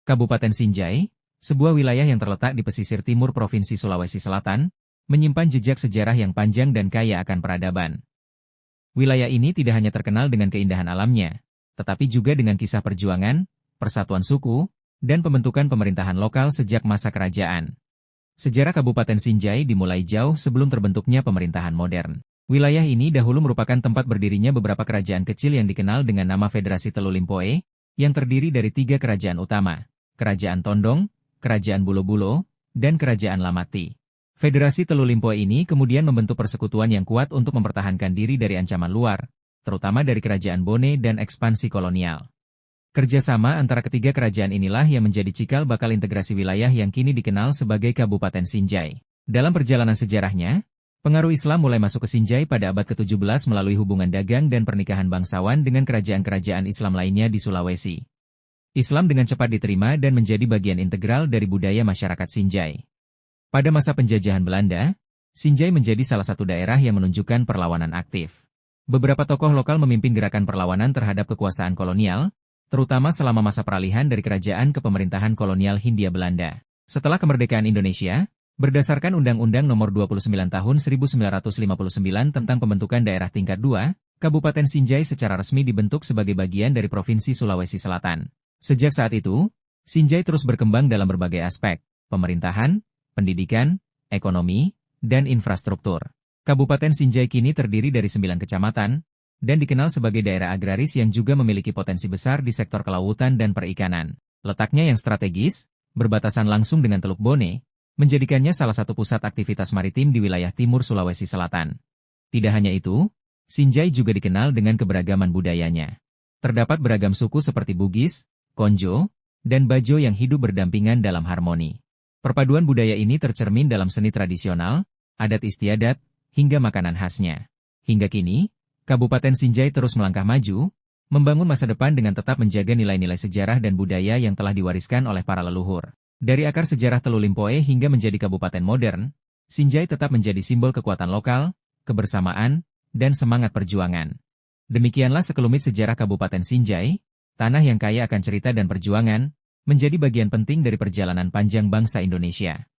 Kabupaten Sinjai, sebuah wilayah yang terletak di pesisir timur Provinsi Sulawesi Selatan, menyimpan jejak sejarah yang panjang dan kaya akan peradaban. Wilayah ini tidak hanya terkenal dengan keindahan alamnya, tetapi juga dengan kisah perjuangan, persatuan suku, dan pembentukan pemerintahan lokal sejak masa kerajaan. Sejarah Kabupaten Sinjai dimulai jauh sebelum terbentuknya pemerintahan modern. Wilayah ini dahulu merupakan tempat berdirinya beberapa kerajaan kecil yang dikenal dengan nama Federasi Telu Limpoe, yang terdiri dari 3 kerajaan utama, Kerajaan Tondong, Kerajaan Bulo-Bulo, dan Kerajaan Lamati. Federasi Telu Limpoe ini kemudian membentuk persekutuan yang kuat untuk mempertahankan diri dari ancaman luar, terutama dari Kerajaan Bone dan ekspansi kolonial. Kerjasama antara ketiga kerajaan inilah yang menjadi cikal bakal integrasi wilayah yang kini dikenal sebagai Kabupaten Sinjai. Dalam perjalanan sejarahnya, pengaruh Islam mulai masuk ke Sinjai pada abad ke-17 melalui hubungan dagang dan pernikahan bangsawan dengan kerajaan-kerajaan Islam lainnya di Sulawesi. Islam dengan cepat diterima dan menjadi bagian integral dari budaya masyarakat Sinjai. Pada masa penjajahan Belanda, Sinjai menjadi salah satu daerah yang menunjukkan perlawanan aktif. Beberapa tokoh lokal memimpin gerakan perlawanan terhadap kekuasaan kolonial, terutama selama masa peralihan dari kerajaan ke pemerintahan kolonial Hindia Belanda. Setelah kemerdekaan Indonesia, berdasarkan Undang-Undang Nomor 29 Tahun 1959 tentang pembentukan daerah tingkat 2, Kabupaten Sinjai secara resmi dibentuk sebagai bagian dari Provinsi Sulawesi Selatan. Sejak saat itu, Sinjai terus berkembang dalam berbagai aspek, pemerintahan, pendidikan, ekonomi, dan infrastruktur. Kabupaten Sinjai kini terdiri dari 9 kecamatan, dan dikenal sebagai daerah agraris yang juga memiliki potensi besar di sektor kelautan dan perikanan. Letaknya yang strategis, berbatasan langsung dengan Teluk Bone, menjadikannya salah satu pusat aktivitas maritim di wilayah timur Sulawesi Selatan. Tidak hanya itu, Sinjai juga dikenal dengan keberagaman budayanya. Terdapat beragam suku seperti Bugis, Konjo, dan Bajo yang hidup berdampingan dalam harmoni. Perpaduan budaya ini tercermin dalam seni tradisional, adat istiadat, hingga makanan khasnya. Hingga kini, Kabupaten Sinjai terus melangkah maju, membangun masa depan dengan tetap menjaga nilai-nilai sejarah dan budaya yang telah diwariskan oleh para leluhur. Dari akar sejarah Telu Limpoe hingga menjadi kabupaten modern, Sinjai tetap menjadi simbol kekuatan lokal, kebersamaan, dan semangat perjuangan. Demikianlah sekelumit sejarah Kabupaten Sinjai, tanah yang kaya akan cerita dan perjuangan, menjadi bagian penting dari perjalanan panjang bangsa Indonesia.